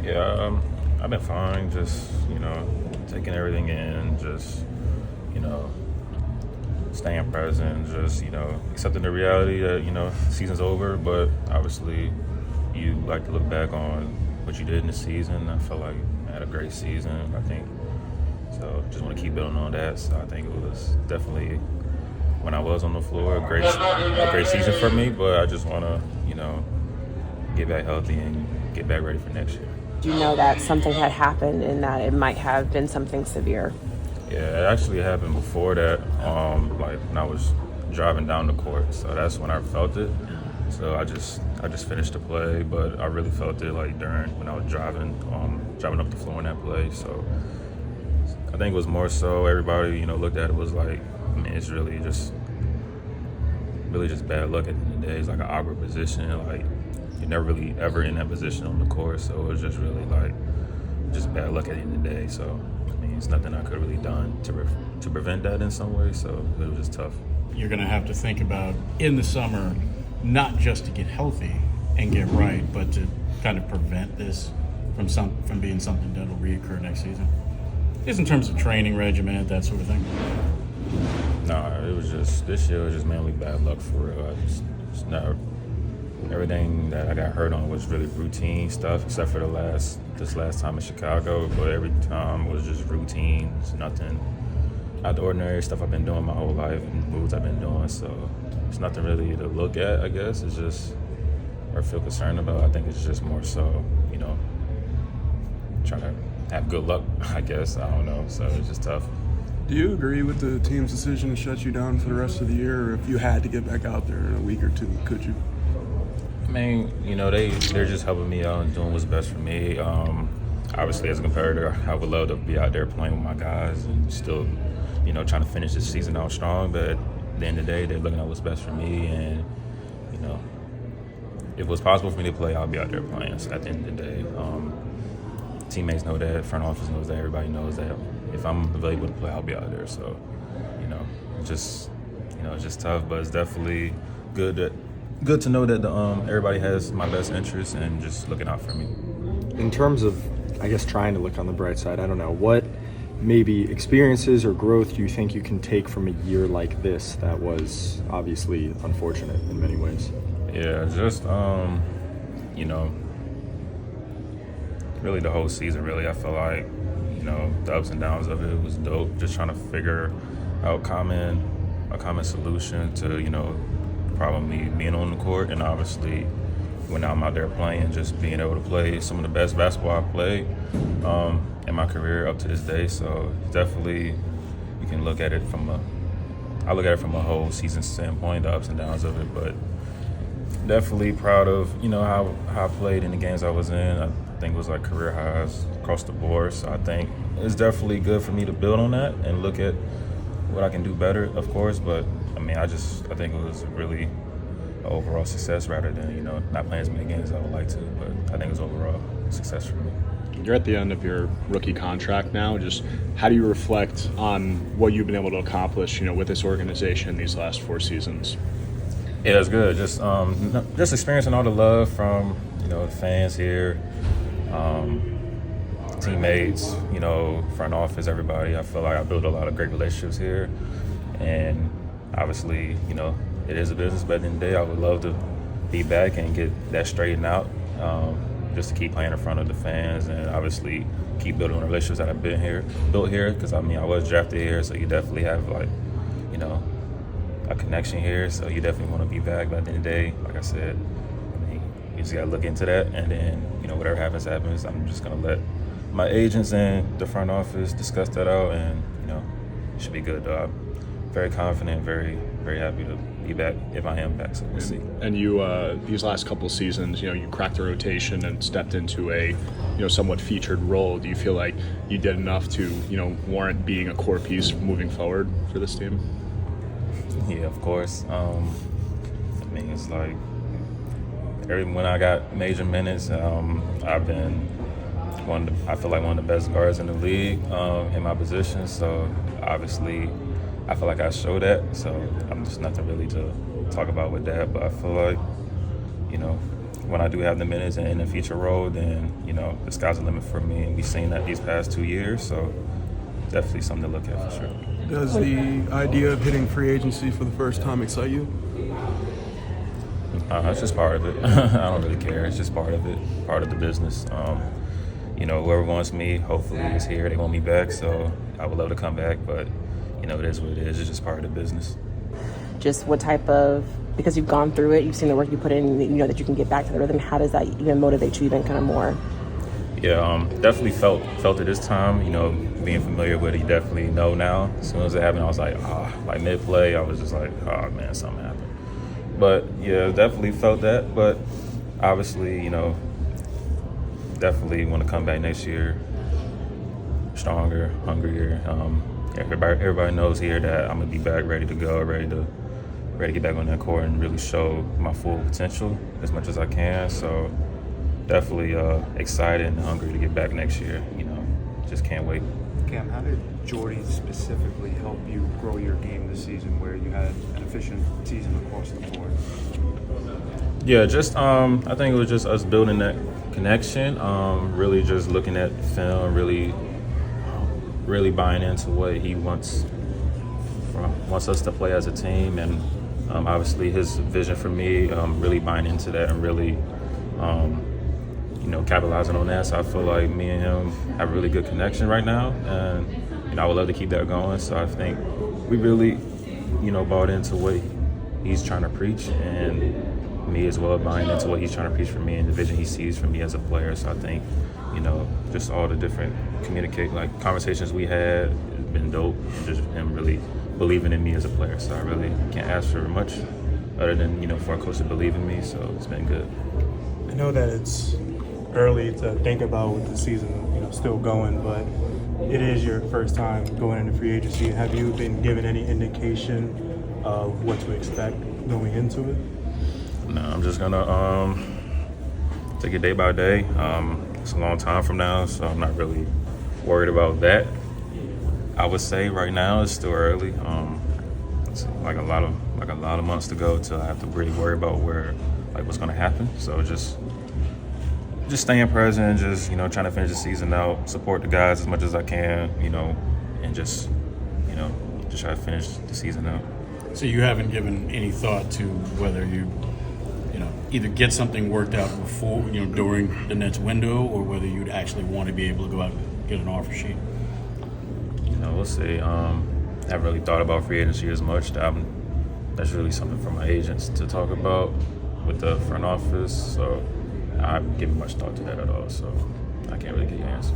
Yeah, I've been fine. Just taking everything in. Just you know, staying present. Just accepting the reality that season's over. But obviously, you like to look back on what you did in the season. I feel like I had a great season. I think so. Just want to keep building on that. So I think it was definitely when I was on the floor, a great season for me. But I just want to get back healthy and get back ready for next year. Do you know that something had happened and that it might have been something severe? Yeah, it actually happened before that. Like when I was driving down the court, so that's when I felt it. So I just finished the play, but I really felt it like during when I was driving up the floor in that play. So I think it was more so everybody looked at it was like, I mean, it's really just bad luck at the end of the day. It's like an awkward position. Like you're never really ever in that position on the court, so it was just really like just bad luck at the end of the day. So I mean, it's nothing I could have really done to prevent that in some way. So it was just tough. You're going to have to think about in the summer, not just to get healthy and get right, but to kind of prevent this from being something that'll reoccur next season. Just in terms of training regimen, that sort of thing. No, it was just this year was just mainly bad luck for real. Just never everything that I got hurt on was really routine stuff, except for this last time in Chicago. But every time was just routine. It's nothing out the ordinary stuff I've been doing my whole life and moves I've been doing. So it's nothing really to look at, I guess. It's just or feel concerned about. I think it's just more so, trying to have good luck, I guess. I don't know. So it's just tough. Do you agree with the team's decision to shut you down for the rest of the year? Or if you had to get back out there in a week or two, could you? I mean, they're just helping me out and doing what's best for me. Obviously, as a competitor, I would love to be out there playing with my guys and still, trying to finish this season out strong. But at the end of the day, they're looking at what's best for me. And, if it was possible for me to play, I'll be out there playing. So at the end of the day, teammates know that, front office knows that, everybody knows that. If I'm available to play, I'll be out there. So, it's just tough, but it's definitely good to know that everybody has my best interests and just looking out for me. In terms of, I guess, trying to look on the bright side, I don't know, what maybe experiences or growth do you think you can take from a year like this that was obviously unfortunate in many ways? Yeah, just, really the whole season, really, I feel like, the ups and downs of it was dope. Just trying to figure out a common solution to, the problem me being on the court. And obviously, when I'm out there playing, just being able to play some of the best basketball I've played in my career up to this day. So definitely, you can look at it I look at it from a whole season standpoint, the ups and downs of it. But definitely proud of, how I played in the games I was in. I think it was like career highs across the board. So I think it's definitely good for me to build on that and look at what I can do better, of course. But I mean, I think it was really an overall success rather than, not playing as many games as I would like to. But I think it was overall a success for me. You're at the end of your rookie contract now. Just how do you reflect on what you've been able to accomplish, with this organization these last 4 seasons? Yeah, it's good. Just experiencing all the love from, the fans here, teammates, front office, everybody. I feel like I built a lot of great relationships here. And obviously, it is a business, but at the end of the day, I would love to be back and get that straightened out, just to keep playing in front of the fans and obviously keep building relationships that I've built here. Because, I was drafted here, so you definitely have, a connection here. So you definitely want to be back. But at the end of the day, like I said, you just got to look into that. And then, whatever happens. I'm just going to let my agents and the front office discuss that out, and, it should be good. I'm very confident, very, very happy to be back if I am back, so we'll see. And you, these last couple seasons, you cracked the rotation and stepped into a, somewhat featured role. Do you feel like you did enough to, warrant being a core piece moving forward for this team? Yeah, of course. It's like when I got major minutes, I've been I feel like one of the best guards in the league in my position. So obviously, I feel like I show that. So I'm just nothing really to talk about with that. But I feel like, when I do have the minutes and in a feature role, then, you know, the sky's the limit for me. And we've seen that these past 2 years, so definitely something to look at for sure. Does the idea of hitting free agency for the first time excite you? It's just part of it. I don't really care. It's just part of it, part of the business. You know, whoever wants me, hopefully is here. They want me back, so I would love to come back, but, you know, it is what it is. It's just part of the business. Just what type of, because you've gone through it, you've seen the work you put in, you know that you can get back to the rhythm. How does that even motivate you even kind of more? Yeah, definitely felt it this time. You know, being familiar with it, you definitely know now. As soon as it happened, I was like mid-play, I was just like, oh man, something happened. But yeah, definitely felt that. But obviously, you know, definitely want to come back next year stronger, hungrier. Everybody knows here that I'm gonna be back, ready to go, ready to get back on that court and really show my full potential as much as I can. So definitely excited and hungry to get back next year. You know, just can't wait. Cam, how did Jordy specifically help you grow your game this season, where you had an efficient season across the board? Yeah, just I think it was just us building that connection. Really just looking at film, really buying into what he wants us to play as a team, and obviously his vision for me. Really buying into that and really, you know, capitalizing on that. So I feel like me and him have a really good connection right now, and you know, I would love to keep that going. So I think we really, you know, bought into what he's trying to preach, and me as well buying into what he's trying to preach for me and the vision he sees for me as a player. So I think, you know, just all the different conversations we had has been dope. Just him really believing in me as a player. So I really can't ask for much other than, you know, for a coach to believe in me. So it's been good. I know that it's early to think about with the season, you know, still going, but it is your first time going into free agency. Have you been given any indication of what to expect going into it? No, I'm just gonna take it day by day. It's a long time from now, so I'm not really worried about that. I would say right now it's still early. It's like a lot of months to go till I have to really worry about what's gonna happen. So just staying present, just, you know, trying to finish the season out, support the guys as much as I can, you know, and just try to finish the season out. So you haven't given any thought to whether you know, either get something worked out before, you know, during the Nets window, or whether you'd actually want to be able to go out and get an offer sheet? You know, we'll see. Haven't really thought about free agency as much. That's really something for my agents to talk about with the front office. So I haven't given much thought to that at all. So I can't really give you an answer.